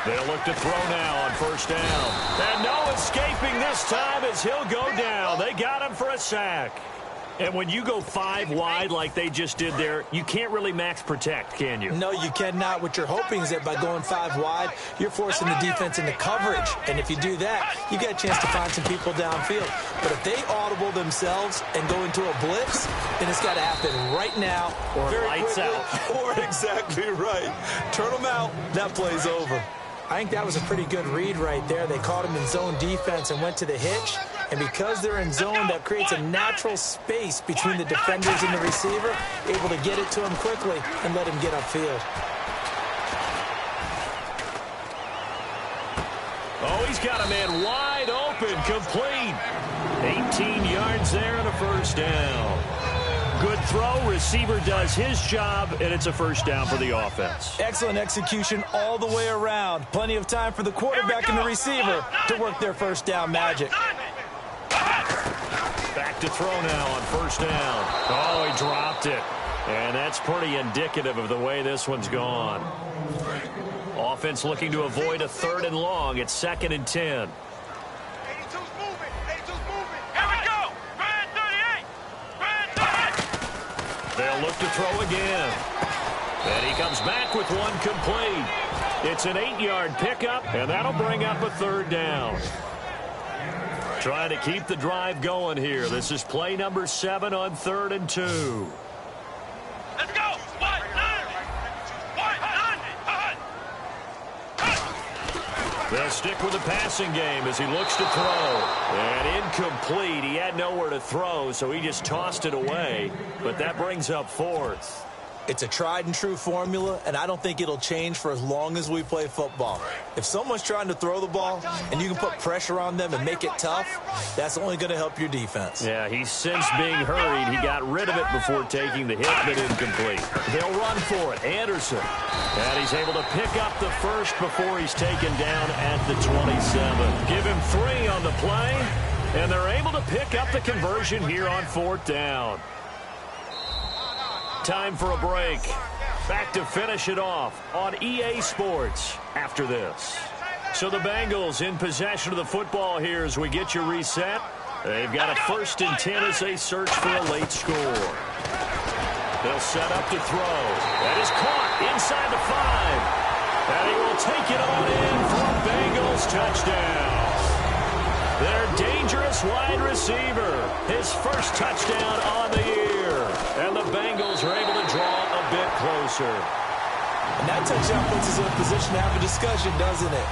38. They'll look to throw now on first down. And no escaping this time as he'll go down. They got him for a sack. And when you go 5 wide like they just did there, you can't really max protect, can you? No, you cannot. What you're hoping is that by going 5 wide, you're forcing the defense into coverage. And if you do that, you get a chance to find some people downfield. But if they audible themselves and go into a blitz, then it's got to happen right now. Or lights out. Or exactly right. Turn them out. That play's over. I think that was a pretty good read right there. They caught him in zone defense and went to the hitch. And because they're in zone, that creates a natural space between the defenders and the receiver, able to get it to him quickly and let him get upfield. Oh, he's got a man wide open, complete. 18 yards there and a first down. Good throw. Receiver does his job, and it's a first down for the offense. Excellent execution all the way around. Plenty of time for the quarterback and the receiver to work their first down magic. Back to throw now on first down. Oh, he dropped it. And that's pretty indicative of the way this one's gone. Offense looking to avoid a 3rd and long. It's 2nd and 10. 82's moving. 82's moving. Here we go. Red 38. Red 38. They'll look to throw again. And he comes back with one complete. It's an 8-yard pickup, and that'll bring up a 3rd down. Trying to keep the drive going here. This is play number 7 on 3rd and 2. Let's go. They'll stick with the passing game as he looks to throw. And incomplete. He had nowhere to throw, so he just tossed it away. But that brings up 4th. It's a tried-and-true formula, and I don't think it'll change for as long as we play football. If someone's trying to throw the ball and you can put pressure on them and make it tough, that's only going to help your defense. Yeah, he's sensed being hurried. He got rid of it before taking the hit, but incomplete. They'll run for it. Anderson. And he's able to pick up the first before he's taken down at the 27. Give him 3 on the play, and they're able to pick up the conversion here on 4th down. Time for a break. Back to finish it off on EA Sports after this. So the Bengals in possession of the football here as we get you reset. They've got a 1st and 10 as they search for a late score. They'll set up to throw. That is caught inside the 5. And he will take it on in for a Bengals touchdown. Their dangerous wide receiver. His first touchdown on the year. And the Bengals are able to draw a bit closer. And that touchdown puts us in a position to have a discussion, doesn't it?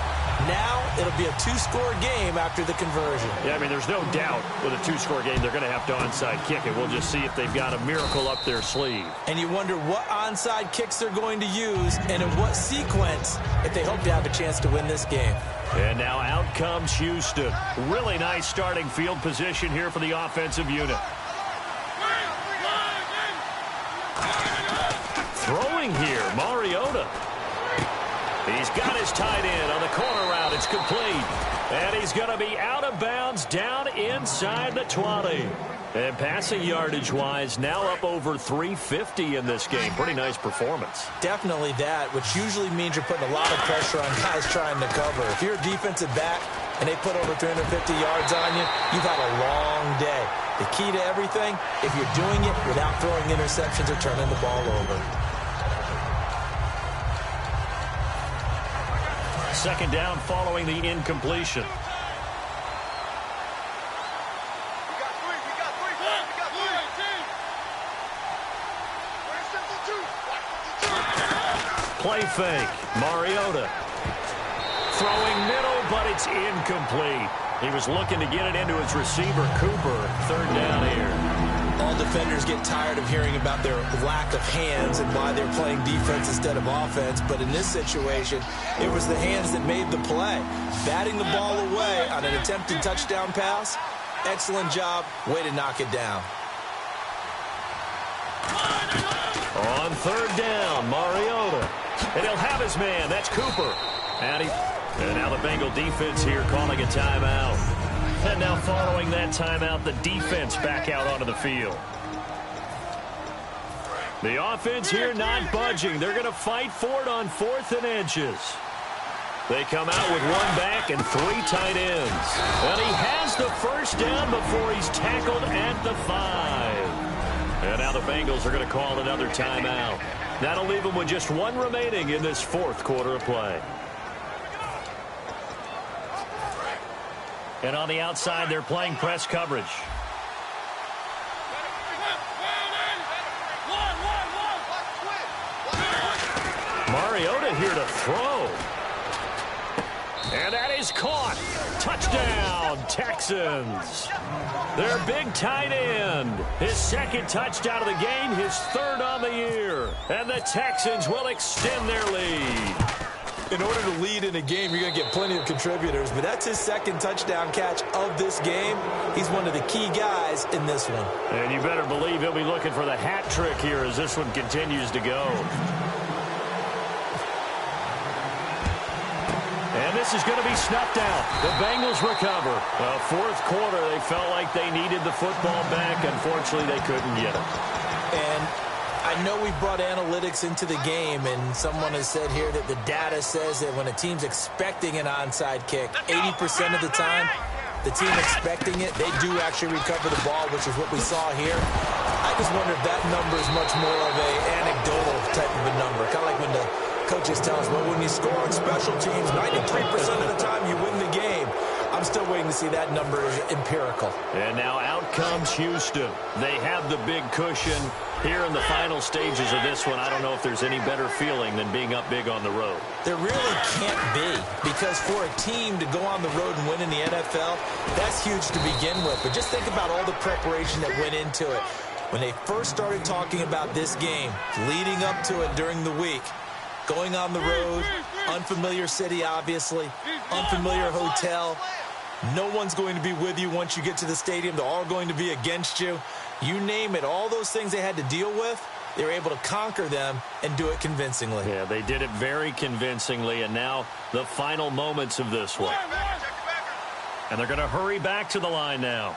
Now it'll be a 2-score game after the conversion. Yeah, I mean, there's no doubt with a 2-score game they're going to have to onside kick it. We'll just see if they've got a miracle up their sleeve. And you wonder what onside kicks they're going to use and in what sequence if they hope to have a chance to win this game. And now out comes Houston. Really nice starting field position here for the offensive unit. Throwing here, Mariota. He's got his tight end on the corner route. It's complete. And he's going to be out of bounds down inside the 20. And passing yardage-wise, now up over 350 in this game. Pretty nice performance. Definitely that, which usually means you're putting a lot of pressure on guys trying to cover. If you're a defensive back and they put over 350 yards on you, you've had a long day. The key to everything, if you're doing it without throwing interceptions or turning the ball over. 2nd down following the incompletion. Play fake. Mariota. Throwing middle, but it's incomplete. He was looking to get it into his receiver, Cooper. 3rd down here. All defenders get tired of hearing about their lack of hands and why they're playing defense instead of offense. But in this situation, it was the hands that made the play. Batting the ball away on an attempted touchdown pass. Excellent job. Way to knock it down. On 3rd down, Mariota. And he'll have his man. That's Cooper. And now the Bengal defense here calling a timeout. And now following that timeout, the defense back out onto the field. The offense here not budging. They're going to fight for it on 4th and inches. They come out with 1 back and 3 tight ends. And he has the 1st down before he's tackled at the 5. And now the Bengals are going to call another timeout. That'll leave them with just 1 remaining in this 4th quarter of play. And on the outside, they're playing press coverage. Mariota here to throw. And that is caught. Touchdown, Texans. Their big tight end. His 2nd touchdown of the game, his 3rd on the year. And the Texans will extend their lead. In order to lead in a game, you're going to get plenty of contributors, but that's his 2nd touchdown catch of this game. He's one of the key guys in this one. And you better believe he'll be looking for the hat trick here as this one continues to go. And this is going to be snuffed out. The Bengals recover. 4th quarter, they felt like they needed the football back. Unfortunately, they couldn't get it. And I know we brought analytics into the game, and someone has said here that the data says that when a team's expecting an onside kick, 80% of the time, the team expecting it, they do actually recover the ball, which is what we saw here. I just wonder if that number is much more of an anecdotal type of a number. Kind of like when the coaches tell us, well, when you score on special teams, 93% of the time you win the game. I'm still waiting to see that number is empirical. And now out comes Houston. They have the big cushion. Here in the final stages of this one, I don't know if there's any better feeling than being up big on the road. There really can't be, because for a team to go on the road and win in the NFL, that's huge to begin with. But just think about all the preparation that went into it. When they first started talking about this game, leading up to it during the week, going on the road, unfamiliar city, obviously, unfamiliar hotel. No one's going to be with you once you get to the stadium. They're all going to be against you. You name it, all those things they had to deal with, they were able to conquer them and do it convincingly. Yeah, they did it very convincingly, and now the final moments of this one. And they're going to hurry back to the line now.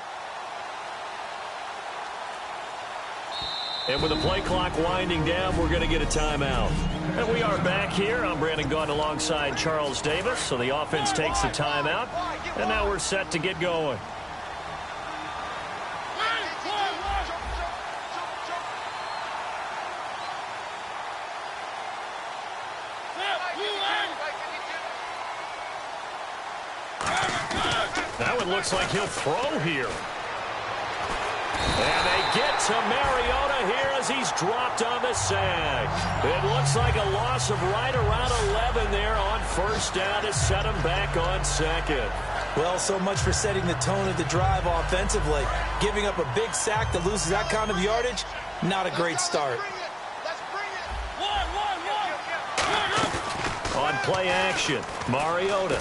And with the play clock winding down, we're going to get a timeout. And we are back here. I'm Brandon Gaudin alongside Charles Davis. So the offense takes the timeout, and now we're set to get going. Now it looks like he'll throw here. And they get to Mariota here as he's dropped on the sag. It looks like a loss of right around 11 there on first down to set him back on second. Well, so much for setting the tone of the drive offensively. Giving up a big sack that loses that kind of yardage, not a great start. On play action, Mariota.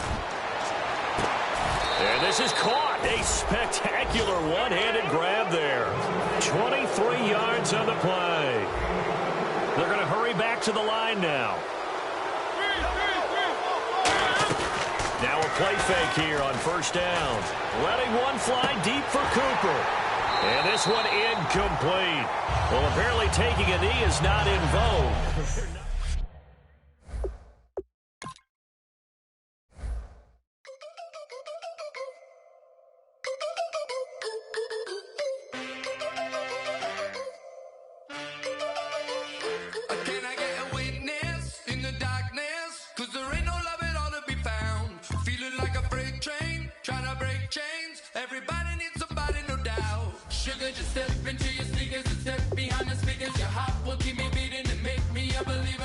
And this is caught. A spectacular one-handed grab there. 23 yards on the play. They're going to hurry back to the line now. Now a play fake here on first down. Letting one fly deep for Cooper. And this one incomplete. Well, apparently taking a knee is not in vogue. Just step into your sneakers and step behind the speakers. Your heart will keep me beating and make me a believer.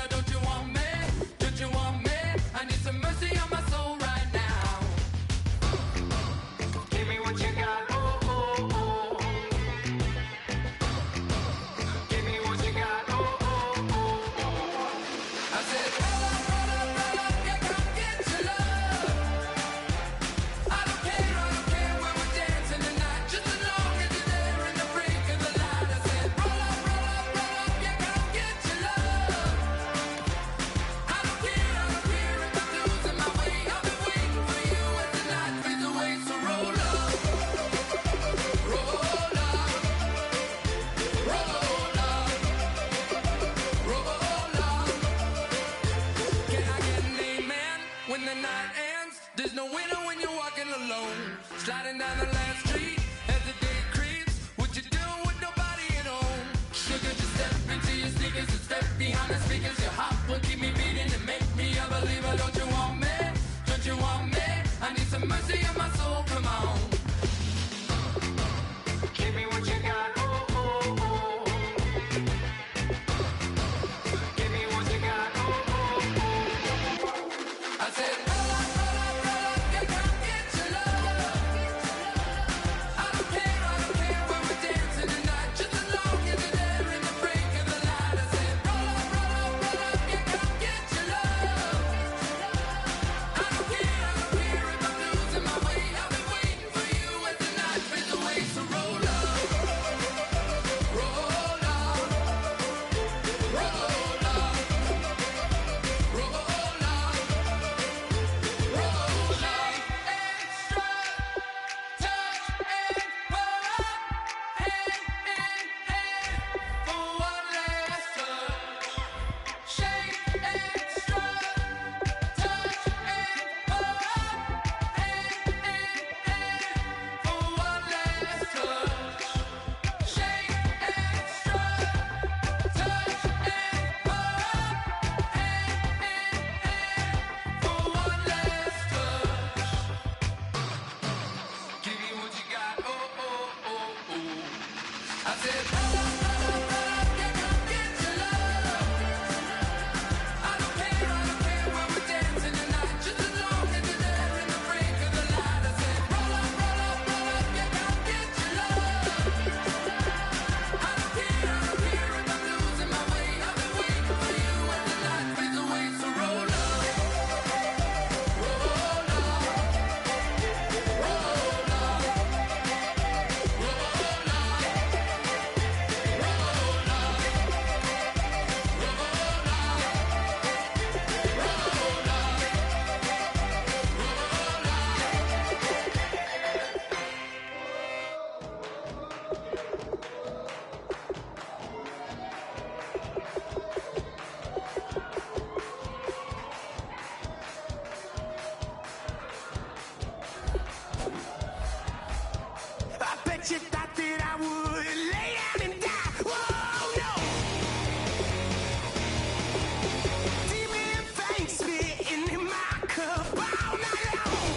You thought that I would lay down and die. Whoa, no. Demon fangs spitting in my cup all night long.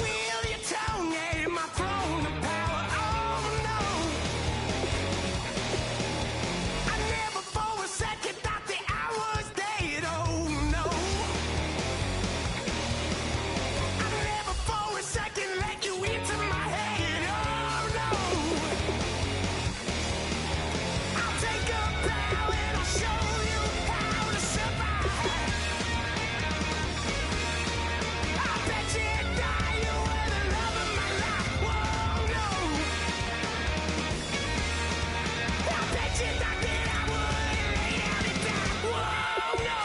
Wheel your tongue at my throne of power. Oh, no. I never for a second thought that I was dead. Oh, no. I never for a second let you into my head, oh no. I'll take a bow and I'll show you how to survive. I bet you die, you were the love of my life, whoa no. I bet you thought that I would lay down and die, whoa no.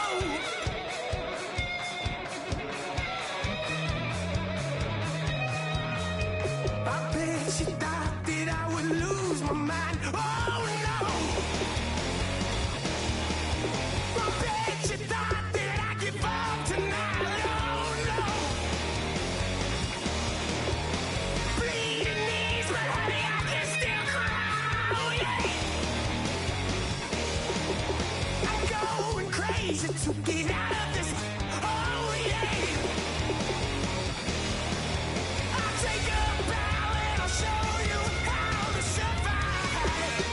I bet you thought that I would lose my mind. Oh no! I bet you thought that I'd give up tonight. Oh no! Bleeding knees, but honey, I can still cry. Oh yeah! I'm going crazy to get out of this. Oh yeah! I'll take a bow and I'll show you how to survive.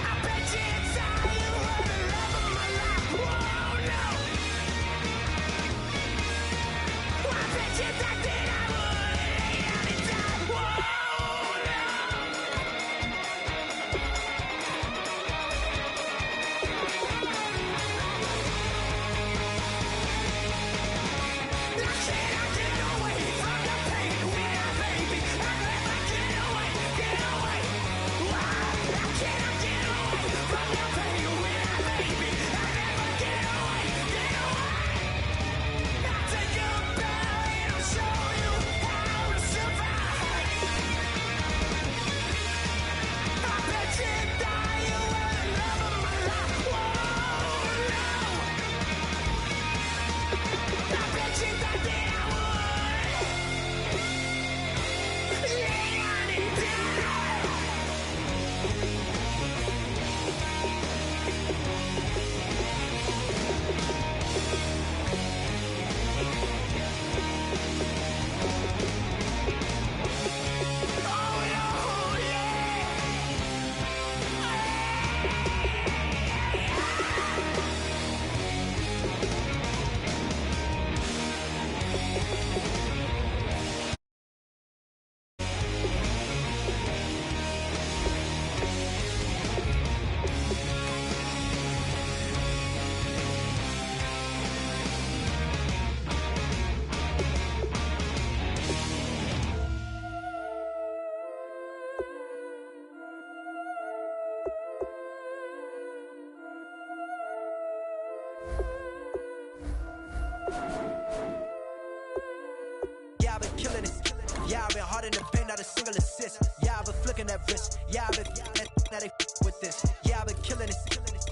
I bet you die, you were the love of my life. Whoa, no. I bet you thought that I would lay down and die. Whoa, no. Yeah, I've been killing it. Yeah, I've been hard in the paint, not a single assist. Yeah, I've been flicking that wrist. Yeah, I've been now they with this. Yeah, I've been killing it.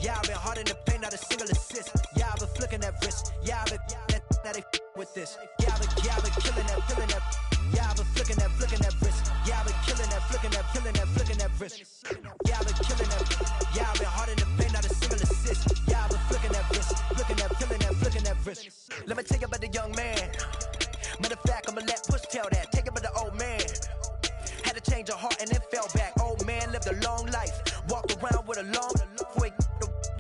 Yeah, I've been hard in the paint, not a single assist. Yeah, I've been flicking that wrist. Yeah, I've been now they with this. Yeah, I've been killing that, killing that. Yeah, I've been flicking that wrist. Yeah, I've been killing that, flicking that, flicking that wrist. Yeah, I've been killing that. Yeah, I've been hard in the paint, not a single assist. Yeah, I've been flicking that wrist, flicking that, flicking that wrist. Let me tell you about the young man. Matter of fact, I'ma let Push tell that. Take it by the old man. along. Quick,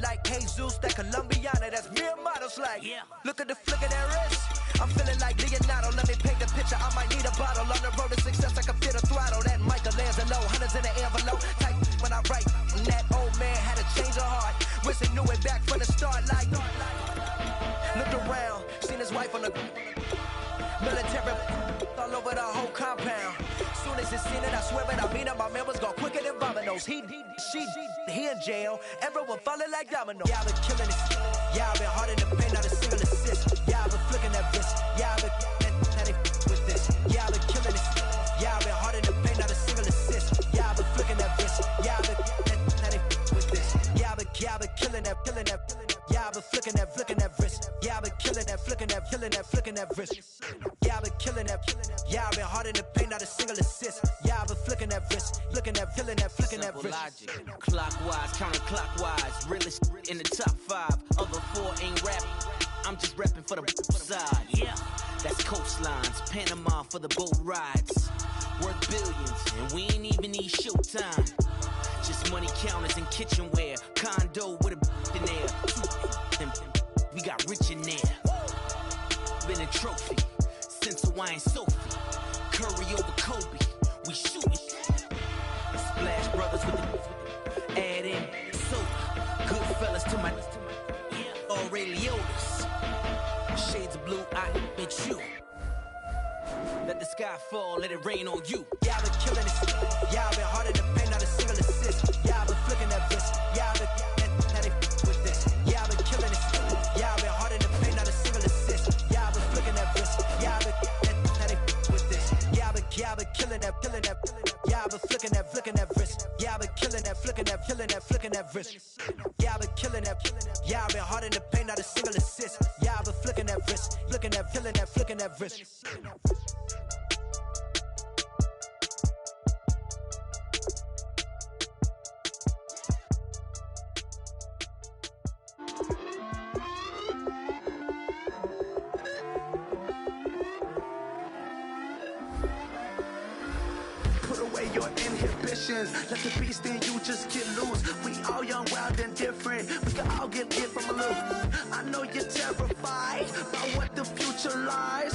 like Jesus, that Colombiana, that's mere models like. Yeah. Look at the flick of that wrist. I'm feeling like Leonardo, let me paint the picture. I might need a bottle on the road to success. I can feel the throttle. That Michelangelo, hundreds in the envelope. Type when I write, and that old man had a change of heart. Wish he knew it back from the start. Like, looked around, seen his wife on the military all over the whole compound. Soon as he seen it, I swear it, I mean it. My man was gone quicker than dominoes. He in jail. Everyone falling like dominoes. Yeah, I've been killing it. Yeah, I've been hard in the paint, not a single assist. Yeah, I've been flicking that wrist. Yeah, I've been now they with this. Yeah, I've been killing it. Yeah, I've been hard in the paint, not a single assist. Yeah, I've been flicking that wrist. Yeah, I've been now they with this. Yeah, I've been killing that. Yeah, I've been flicking that wrist. Yeah, I've been killing that, flicking that wrist. Yeah, I've been killing that. Yeah, I've been hard in the paint, not a single assist. Yeah, I've been flicking that wrist, flicking that wrist. Logic, clockwise, counterclockwise, realest in the top 5. Other 4 ain't rapping. I'm just repping for the side. Yeah, that's coastlines, Panama for the boat rides. Worth billions, and we ain't even need showtime. Just money counters and kitchenware. Condo with a in there. We got rich in there. Been a trophy since Hawaiian Sophie. Curry over Kobe. We shooting. Splash Brothers with the add in soda. Good fellas to my Aureliotas. Shades of blue, I admit you. Let the sky fall, let it rain on you. Yeah, I've been killing it. Yeah, I've been hard in the paint, not a single assist. Yeah, I've been flicking that wrist. Yeah, I've been now they with this. Yeah, I've been killing it. Yeah, I've been hard in the paint, not a single assist. Yeah, I've been flicking that wrist. Yeah, I've been now they with this. Yeah, I've been killing that. Yeah, I've been flicking that wrist. Yeah, I've been killing that, flicking that wrist. Yeah, I've been killing that. Yeah, I've been hard in the paint, not a single assist. Yeah, I've been flicking that wrist, flicking that wrist. Your inhibitions, let the beast in you just get loose. We all young, wild, and different. We can all get from a loop. I know you're terrified by what the future lies.